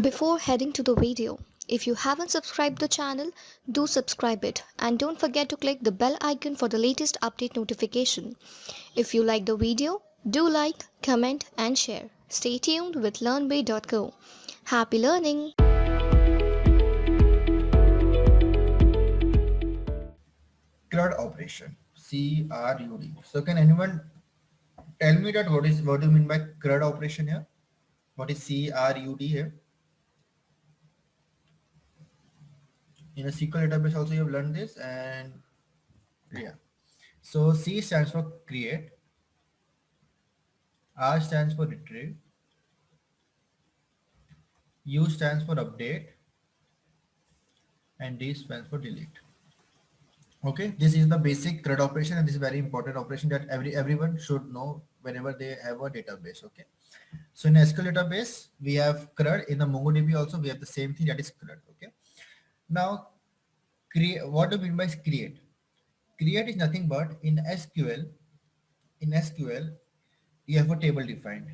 Before heading to the video, if you haven't subscribed the channel, do subscribe it and don't forget to click the bell icon for the latest update notification. If you like the video, do like, comment and share. Stay tuned with learnway.co. Happy learning! CRUD operation. CRUD. So can anyone tell me that what do you mean by CRUD operation here? What is CRUD here? In a SQL database also you have learned this, and yeah. So C stands for create, R stands for retrieve, U stands for update, and D stands for delete. Okay, this is the basic CRUD operation, and this is very important operation that everyone should know whenever they have a database. Okay, so in SQL database we have CRUD. In the MongoDB also we have the same thing, that is CRUD. Okay, now create. What do you mean by create? Create is nothing but in SQL. In SQL you have a table defined.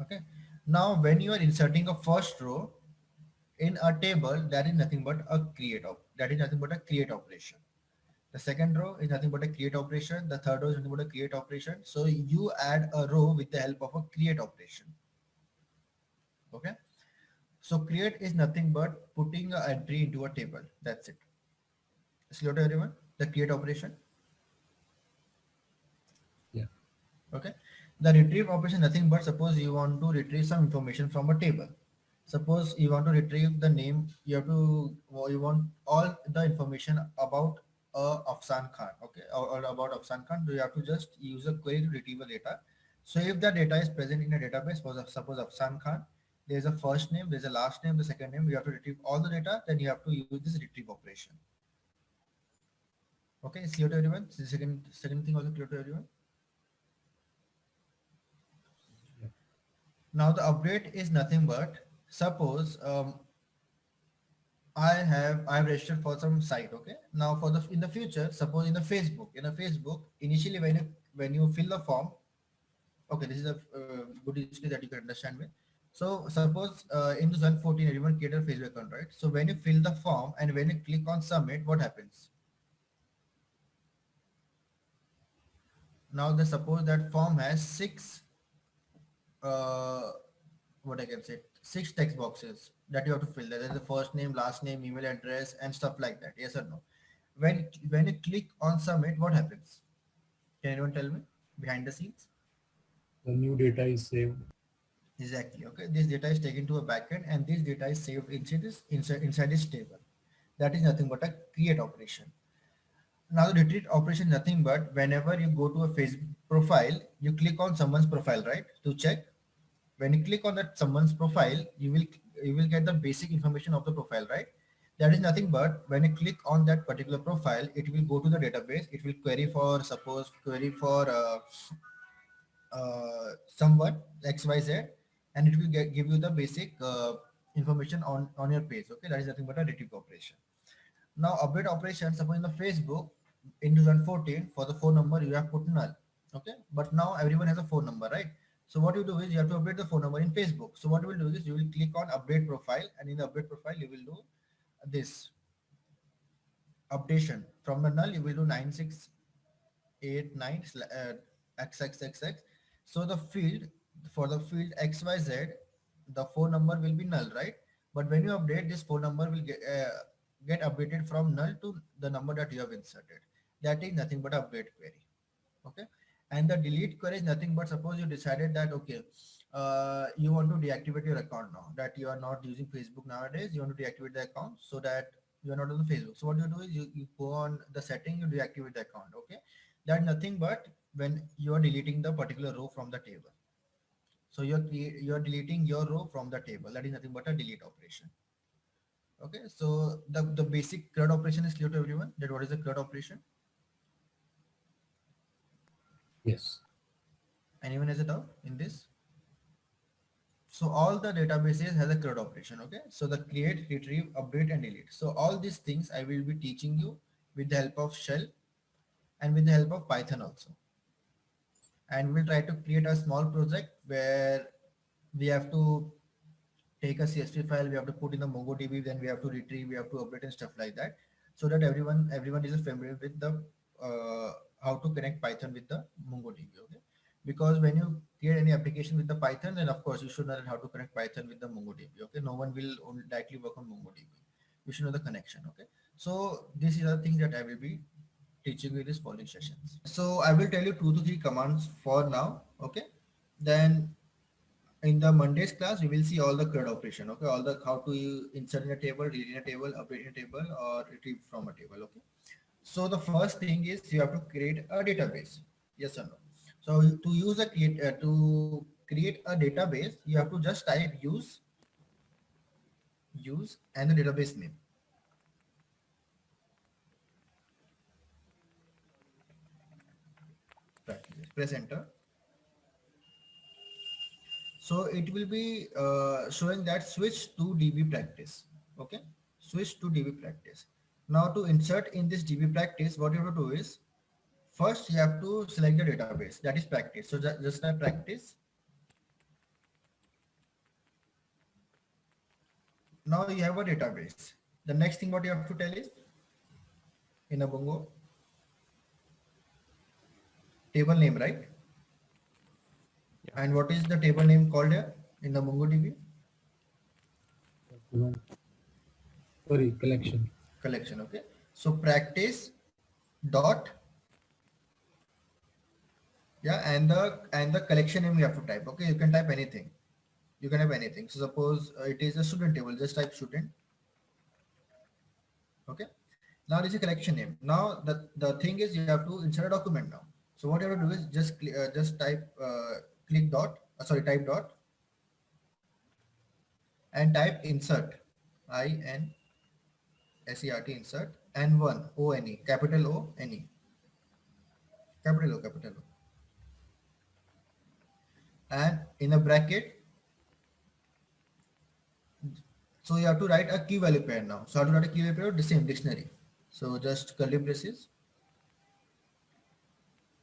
Okay, now when you are inserting a first row in a table, that is nothing but a create operation. The second row is nothing but a create operation. The third row is nothing but a create operation. So you add a row with the help of a create operation. Okay. So create is nothing but putting an entry into a table. That's it. It's clear to everyone? The create operation. Yeah. Okay. The retrieve operation nothing but, suppose you want to retrieve some information from a table. Suppose you want to retrieve the name, you want all the information about Afsan Khan, okay, or about Afsan Khan. So you have to just use a query to retrieve the data. So if the data is present in a database, suppose Afsan Khan, there's a first name, there's a last name, the second name, you have to retrieve all the data, then you have to use this retrieve operation. Okay, it's clear to everyone? So the second thing also clear to everyone? Yeah. Now the update is nothing but, suppose I've registered for some site. Okay, now for the in the future, suppose in a Facebook, initially when you fill the form, okay, this is a good history that you can understand with. So suppose in 2014 everyone created a Facebook account, right? So when you fill the form and when you click on submit, what happens? Now the suppose that form has uh, what I can say, six text boxes that you have to fill. That is the first name, last name, email address, and stuff like that. Yes or no? When you click on submit, what happens? Can anyone tell me behind the scenes? The new data is saved. Exactly. Okay. This data is taken to a backend, and this data is saved inside this table. That is nothing but a create operation. Now the retrieve operation is nothing but whenever you go to a Facebook profile, you click on someone's profile, right, to check. When you click on that someone's profile, you will get the basic information of the profile, right? That is nothing but when you click on that particular profile, it will go to the database. It will query for someone XYZ, and it will give you the basic information on your page. Okay, that is nothing but a retrieve operation. Now update operation, suppose in the Facebook in 2014 for the phone number you have put null. Okay, but now everyone has a phone number, right? So what you do is you have to update the phone number in Facebook. So what you will do is you will click on update profile, and in the update profile you will do this updation. From the null you will do 9689 XXXX. So the field, for the field XYZ, the phone number will be null, right? But when you update, this phone number will get updated from null to the number that you have inserted. That is nothing but update query. Okay, and the delete query is nothing but, suppose you decided that okay, you want to deactivate your account now that you are not using Facebook nowadays. You want to deactivate the account so that you are not on the Facebook. So what you do is you go on the setting, you deactivate the account. Okay, that nothing but when you are deleting the particular row from the table. So you're deleting your row from the table. That is nothing but a delete operation. Okay, so the basic CRUD operation is clear to everyone, that what is the CRUD operation? Yes. Anyone has a doubt in this? So all the databases has a CRUD operation. Okay, so the create, retrieve, update, and delete. So all these things I will be teaching you with the help of shell and with the help of Python also. And we'll try to create a small project where we have to take a CSV file, we have to put in the MongoDB, then we have to retrieve, we have to update and stuff like that, so that everyone is familiar with the how to connect Python with the MongoDB. Okay, because when you create any application with the Python, then of course you should know how to connect Python with the MongoDB. Okay, no one will only directly work on MongoDB. You should know the connection. Okay, so this is the thing that I will be teaching you in this following sessions. So I will tell you 2 to 3 commands for now. Okay, then in the Monday's class, we will see all the CRUD operation. Okay, all the how to insert in a table, read in a table, update in a table, or retrieve from a table. Okay. So the first thing is you have to create a database. Yes or no? So to use a to create a database, you have to just type use and the database name. Press enter. So it will be showing that switch to DB practice. Okay, switch to DB practice. Now to insert in this DB practice, what you have to do is first you have to select the database, that is practice. So just type practice. Now you have a database. The next thing what you have to tell is in a Bongo table name, right? And what is the table name called here in the MongoDB? Sorry, collection. Collection. Okay. So practice dot, yeah, and the collection name you have to type. Okay, you can type anything. You can have anything. So suppose it is a student table. Just type student. Okay. Now this is a collection name. Now the thing is you have to insert a document now. So what you have to do is just type click dot. Type dot and type insert, INSERT, insert, and one ONE, capital ONE, capital O, and in a bracket. So you have to write a key value pair now. So how to write a key value pair? The same dictionary. So just curly braces.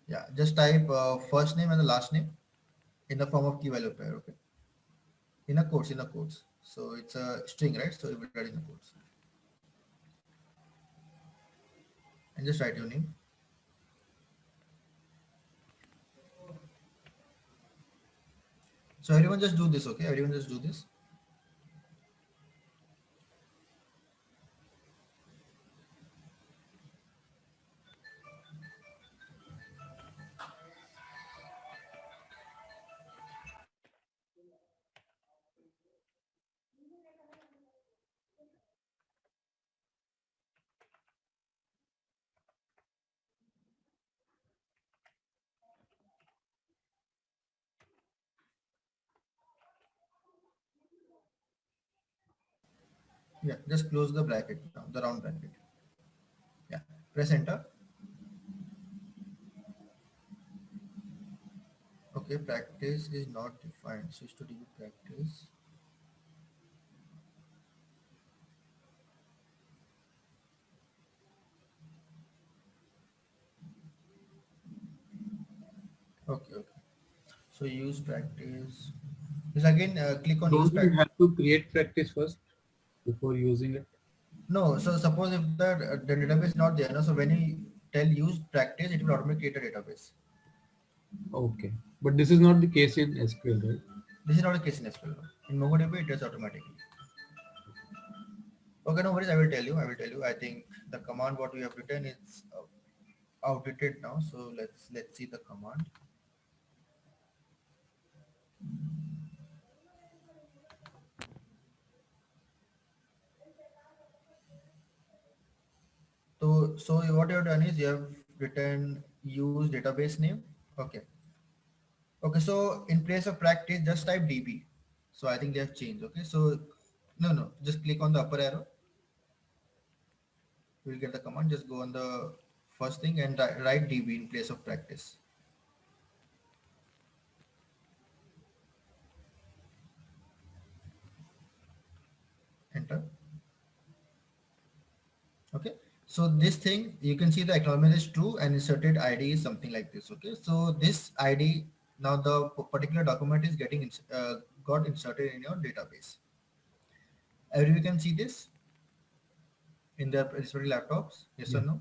Yeah, just type first name and the last name in the form of key value pair. Okay, in a quotes. So it's a string, right? So you will write in the quotes and just write your name. So everyone just do this. Okay, everyone just do this. Yeah, just close the bracket now, the round bracket. Yeah, press enter. Okay, practice is not defined. Switch to DB practice. Okay. So use practice. Just again click on use Don't you practice. have to create practice first before using it? No, so suppose if the database is not there, no, so when you tell use practice, it will automatically create a database. Okay, but this is not the case in SQL, right? This is not a case in SQL. In MongoDB, it does automatically. Okay, no worries. I will tell you. I think the command what we have written is outdated now. So let's see the command. So what you have done is you have written use database name. Okay. So in place of practice, just type DB. So I think they have changed. Okay. So no, just click on the upper arrow. You will get the command. Just go on the first thing and write DB in place of practice. Enter. Okay. So this thing, you can see the acknowledgement is true and inserted ID is something like this. Okay. So this ID, now the particular document is getting got inserted in your database. Everyone can see this in their respective laptops? Yes or Yeah. no?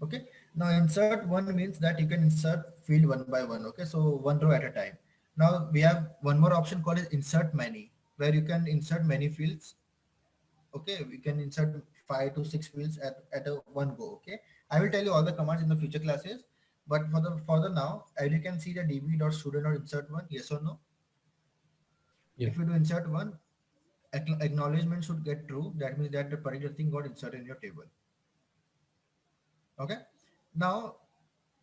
Okay. Now insert one means that you can insert field one by one. Okay. So one row at a time. Now we have one more option called is insert many, where you can insert many fields. Okay. We can insert 5 to 6 fields at a one go. Okay. I will tell you all the commands in the future classes. But for the now, as you can see the db.student.insert one, yes or no? Yeah. If you do insert one, acknowledgement should get true. That means that the particular thing got inserted in your table. Okay. Now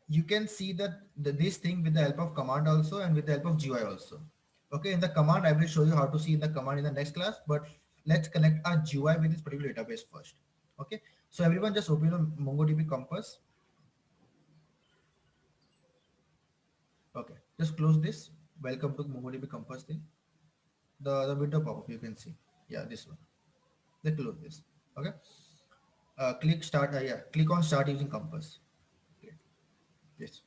you can see that this thing with the help of command also and with the help of GUI also. Okay, in the command I will show you how to see in the command in the next class, but let's connect our GUI with this particular database first. Okay, so everyone just open your MongoDB Compass. Okay, just close this. Welcome to MongoDB Compass thing. The window pop-up you can see. Yeah, this one. Let's close this. Okay. Click start. Yeah, click on start using Compass. Okay. Yes.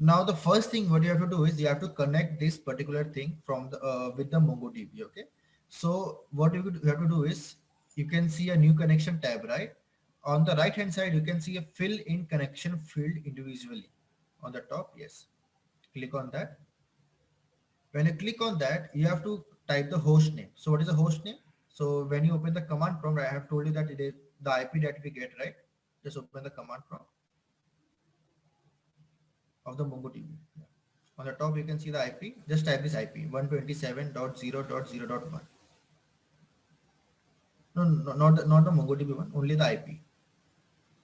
Now the first thing what you have to do is you have to connect this particular thing from the with the MongoDB. Okay. So what you have to do is you can see a new connection tab, right? On the right hand side you can see a fill in connection field individually on the top. Yes. Click on that. When you click on that, you have to type the host name. So what is the host name? So when you open the command prompt, I have told you that it is the IP that we get, right? Just open the command prompt of the MongoDB. Yeah. On the top, you can see the IP. Just type this IP 127.0.0.1. No, no, not the MongoDB one. Only the IP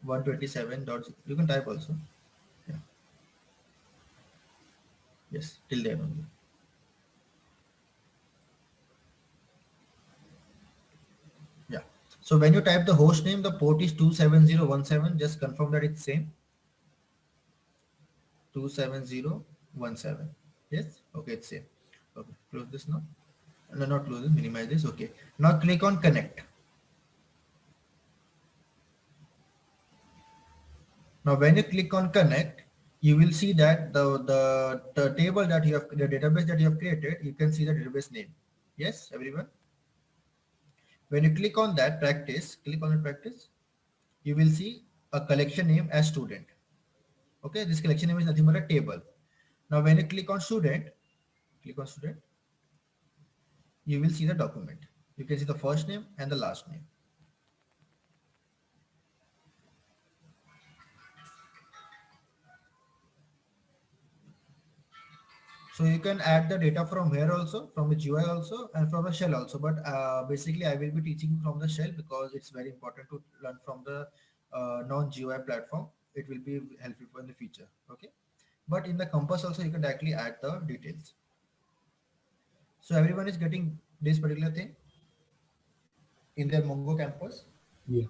127. You can type also. Yeah. Yes, till there only. Yeah. So when you type the host name, the port is 27017. Just confirm that it's same. 27017. Yes. Okay, it's same. Okay, close this now. No, not close it. Minimize this. Okay. Now click on connect. Now, when you click on connect, you will see that the table that you have, the database that you have created, you can see the database name. Yes, everyone. When you click on that click on the practice, you will see a collection name as student. Okay, this collection name is nothing but a table. Now, when you click on student, you will see the document. You can see the first name and the last name. So you can add the data from here also, from the GUI also, and from the shell also. But basically, I will be teaching from the shell because it's very important to learn from the non-GUI platform. It will be helpful in the future. Okay. But in the Compass also, you can directly add the details. So everyone is getting this particular thing in their Mongo campus. Yeah.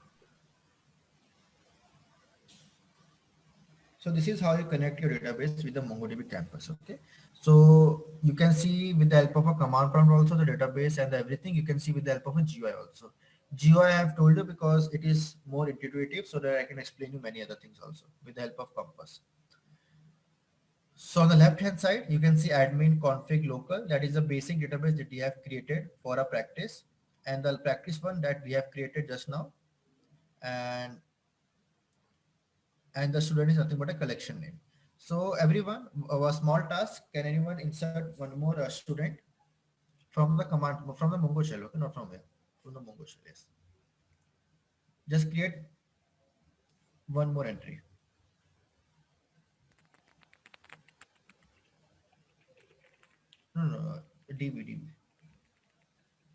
So this is how you connect your database with the MongoDB campus. Okay. So you can see with the help of a command prompt also the database and everything. You can see with the help of a GUI also. GUI I have told you because it is more intuitive so that I can explain you many other things also with the help of Compass. So on the left hand side, you can see admin config local. That is a basic database that we have created for a practice, and the practice one that we have created just now. And the student is nothing but a collection name. So everyone, a small task, can anyone insert one more student from the command, from the Mongo shell, okay, not from here, from the Mongo shell, yes. Just create one more entry. No, DB.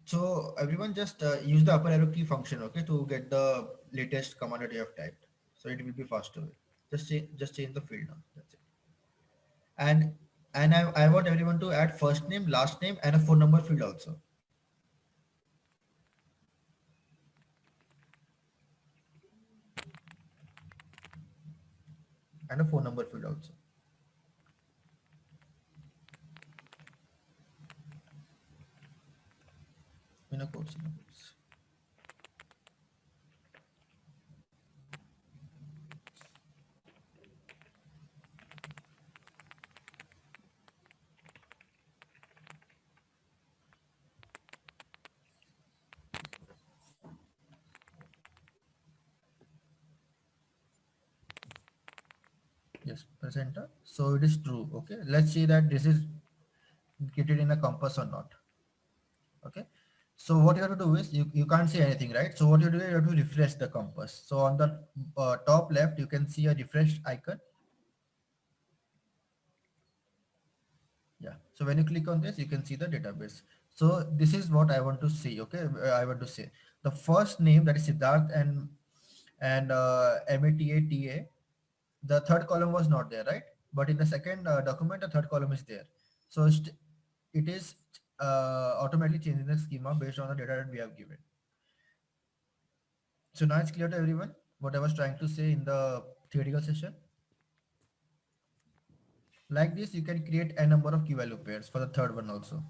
So everyone just use the upper arrow key function, okay, to get the latest command that you have typed. So it will be faster. Just change the field now. That's it. And I want everyone to add first name, last name, and a phone number field also. And a phone number field also. In a course. Just press enter. So it is true. Okay. Let's see that this is created in a compass or not. Okay. So what you have to do is you can't see anything, right? So what you do is you have to refresh the compass. So on the top left, you can see a refresh icon. Yeah. So when you click on this, you can see the database. So this is what I want to see. Okay. I want to say the first name, that is Siddharth and MATATA. The third column was not there, right? But in the second document, the third column is there. So it is automatically changing the schema based on the data that we have given. So now it's clear to everyone what I was trying to say in the theoretical session. Like this, you can create a number of key value pairs for the third one also.